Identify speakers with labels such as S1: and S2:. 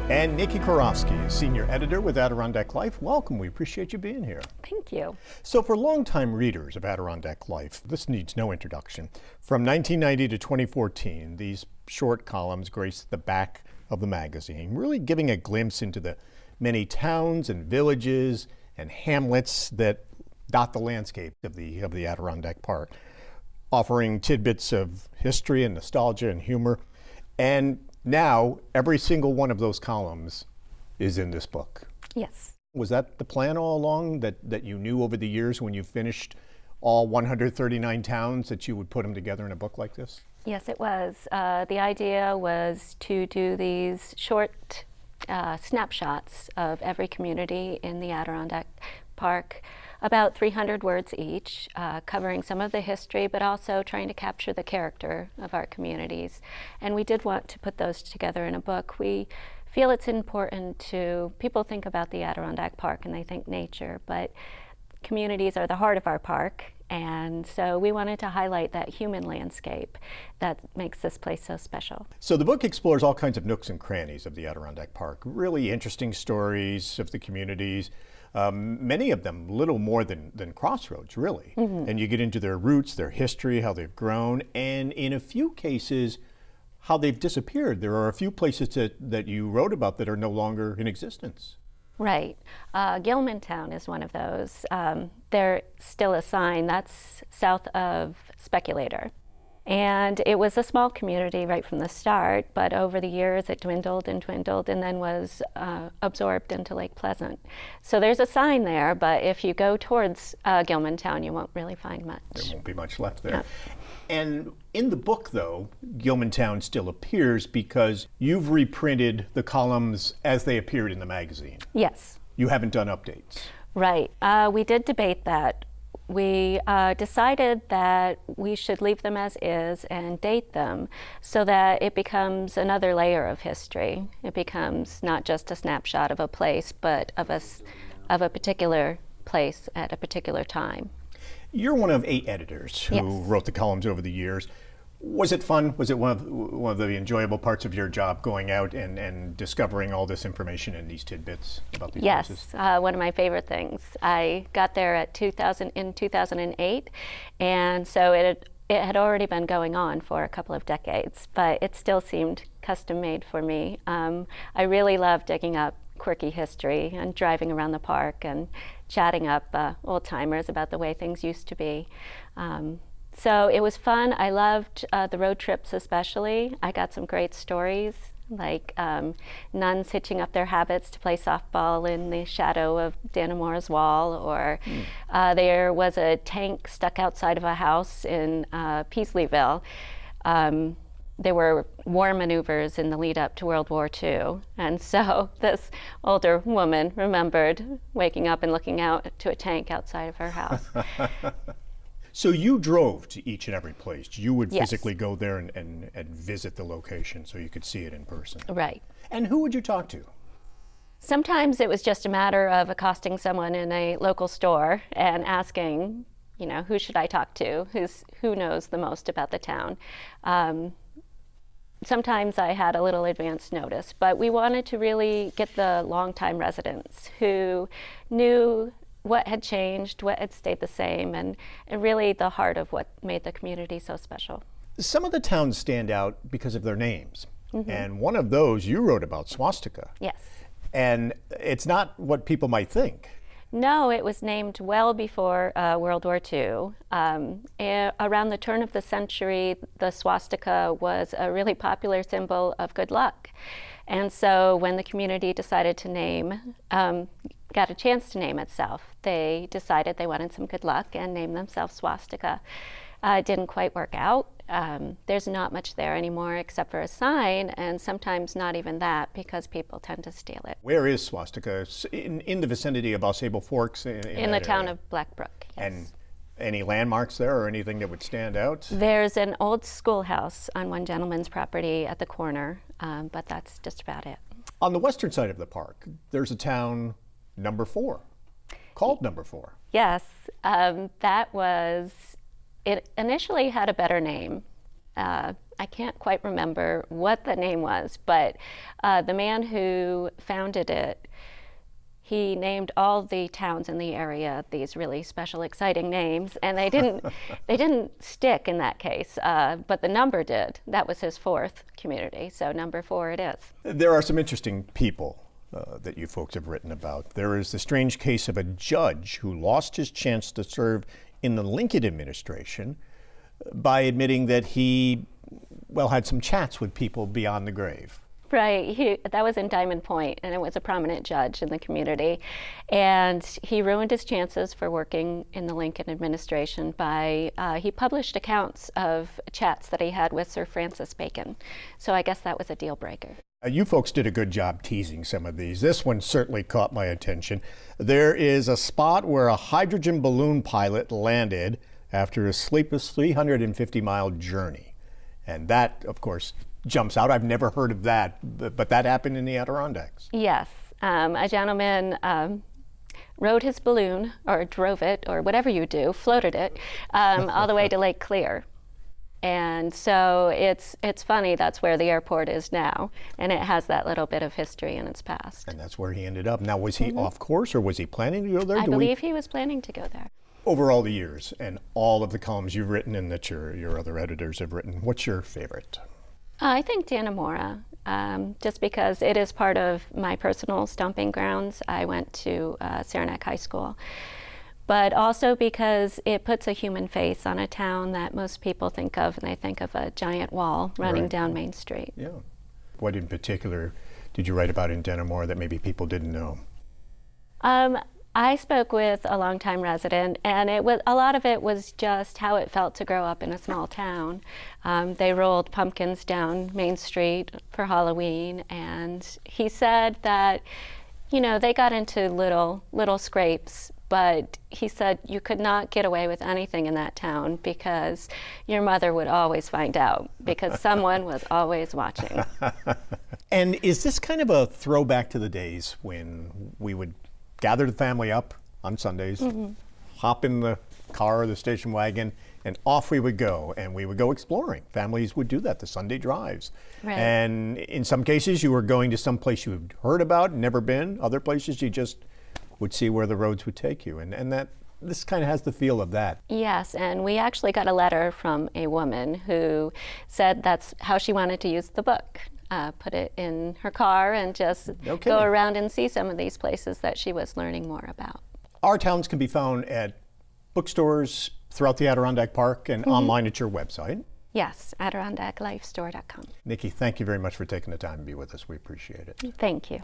S1: And Niki Kourofsky, Senior Editor with Adirondack Life. Welcome, we appreciate you being here.
S2: Thank you.
S1: So for longtime readers of Adirondack Life, this needs no introduction. From 1990 to 2014, these short columns graced the back of the magazine, really giving a glimpse into the many towns and villages and hamlets that dot the landscape of the Adirondack Park, offering tidbits of history and nostalgia and humor. And now, every single one of those columns is in this book.
S2: Yes.
S1: Was that the plan all along, that you knew over the years when you finished all 139 towns that you would put them together in a book like this?
S2: Yes, it was. The idea was to do these short snapshots of every community in the Adirondack Park, about 300 words each, covering some of the history, but also trying to capture the character of our communities. And we did want to put those together in a book. We feel it's important to, people think about the Adirondack Park and they think nature, but communities are the heart of our park. And so we wanted to highlight that human landscape that makes this place so special.
S1: So the book explores all kinds of nooks and crannies of the Adirondack Park, really interesting stories of the communities. Many of them little more than crossroads, really. Mm-hmm. And you get into their roots, their history, how they've grown, and in a few cases, how they've disappeared. There are a few places that you wrote about that are no longer in existence.
S2: Right. Gilmantown is one of those. There's still a sign that's south of Speculator. And it was a small community right from the start, but over the years it dwindled and dwindled and then was absorbed into Lake Pleasant. So there's a sign there, but if you go towards Gilmantown, you won't really find much.
S1: There won't be much left there.
S2: Yeah.
S1: And in the book, though, Gilmantown still appears because you've reprinted the columns as they appeared in the magazine.
S2: Yes.
S1: You haven't done updates.
S2: Right. We did debate that. We decided that we should leave them as is and date them so that it becomes another layer of history. It becomes not just a snapshot of a place, but of a particular place at a particular time.
S1: You're one of 8 editors who wrote the columns over the years. Was it fun? Was it one of the enjoyable parts of your job, going out and discovering all this information and these tidbits about these places?
S2: Yes, one of my favorite things. I got there in 2008, and so it had already been going on for a couple of decades, but it still seemed custom made for me. I really love digging up quirky history and driving around the park and chatting up old timers about the way things used to be. So it was fun. I loved the road trips especially. I got some great stories, like nuns hitching up their habits to play softball in the shadow of Danamora's wall, or there was a tank stuck outside of a house in Peasleyville. There were war maneuvers in the lead up to World War II. And so this older woman remembered waking up and looking out to a tank outside of her house.
S1: So you drove to each and every place. You would
S2: Yes.
S1: physically go there and visit the location so you could see it in person.
S2: Right.
S1: And who would you talk to?
S2: Sometimes it was just a matter of accosting someone in a local store and asking, who should I talk to? Who knows the most about the town? Sometimes I had a little advance notice, but we wanted to really get the longtime residents who knew what had changed, what had stayed the same, and really the heart of what made the community so special.
S1: Some of the towns stand out because of their names.
S2: Mm-hmm.
S1: And one of those you wrote about, Swastika.
S2: Yes.
S1: And it's not what people might think.
S2: No, it was named well before World War II. Around the turn of the century, the swastika was a really popular symbol of good luck. And so when the community decided to name, got a chance to name itself, they decided they wanted some good luck and named themselves Swastika. It didn't quite work out. There's not much there anymore except for a sign, and sometimes not even that because people tend to steal it.
S1: Where is Swastika? In the vicinity of Ausable Forks?
S2: In the town of Blackbrook, yes.
S1: And any landmarks there or anything that would stand out?
S2: There's an old schoolhouse on one gentleman's property at the corner, but that's just about it.
S1: On the western side of the park, there's a town, Number 4, called Number 4.
S2: Yes, it initially had a better name. I can't quite remember what the name was, but the man who founded it, he named all the towns in the area these really special, exciting names, and they didn't stick in that case, but the number did. That was his fourth community, so number 4 it is.
S1: There are some interesting people that you folks have written about. There is the strange case of a judge who lost his chance to serve in the Lincoln administration by admitting that he, well, had some chats with people beyond the grave.
S2: Right, that was in Diamond Point, and it was a prominent judge in the community. And he ruined his chances for working in the Lincoln administration by, he published accounts of chats that he had with Sir Francis Bacon. So I guess that was a deal breaker.
S1: You folks did a good job teasing some of these. This one certainly caught my attention. There is a spot where a hydrogen balloon pilot landed after a sleepless 350-mile journey. And that, of course, jumps out. I've never heard of that, but that happened in the Adirondacks.
S2: Yes, a gentleman rode his balloon, or drove it, or whatever you do, floated it, all the way to Lake Clear. And so it's funny, that's where the airport is now, and it has that little bit of history in its past.
S1: And that's where he ended up. Now, was he off course, or was he planning to go there?
S2: I believe he was planning to go there.
S1: Over all the years, and all of the columns you've written and that your other editors have written, what's your favorite?
S2: I think Dannemora, just because it is part of my personal stomping grounds. I went to Saranac High School. But also because it puts a human face on a town that most people think of, and they think of a giant wall running down Main Street.
S1: Yeah. What in particular did you write about in Dannemora that maybe people didn't know?
S2: I spoke with a longtime resident, and a lot of it was just how it felt to grow up in a small town. They rolled pumpkins down Main Street for Halloween, and he said that, you know, they got into little scrapes, but he said you could not get away with anything in that town because your mother would always find out, because someone was always watching.
S1: And is this kind of a throwback to the days when we would gather the family up on Sundays, hop in the car or the station wagon, and off we would go, and we would go exploring. Families would do that, the Sunday drives.
S2: Right.
S1: And in some cases you were going to some place you had heard about, never been. Other places you just would see where the roads would take you. And that this kind of has the feel of that.
S2: Yes, and we actually got a letter from a woman who said that's how she wanted to use the book. Put it in her car and just go around and see some of these places that she was learning more about.
S1: Our towns can be found at bookstores throughout the Adirondack Park and online at your website.
S2: Yes, AdirondacklifeStore.com.
S1: Niki, thank you very much for taking the time to be with us. We appreciate it.
S2: Thank you.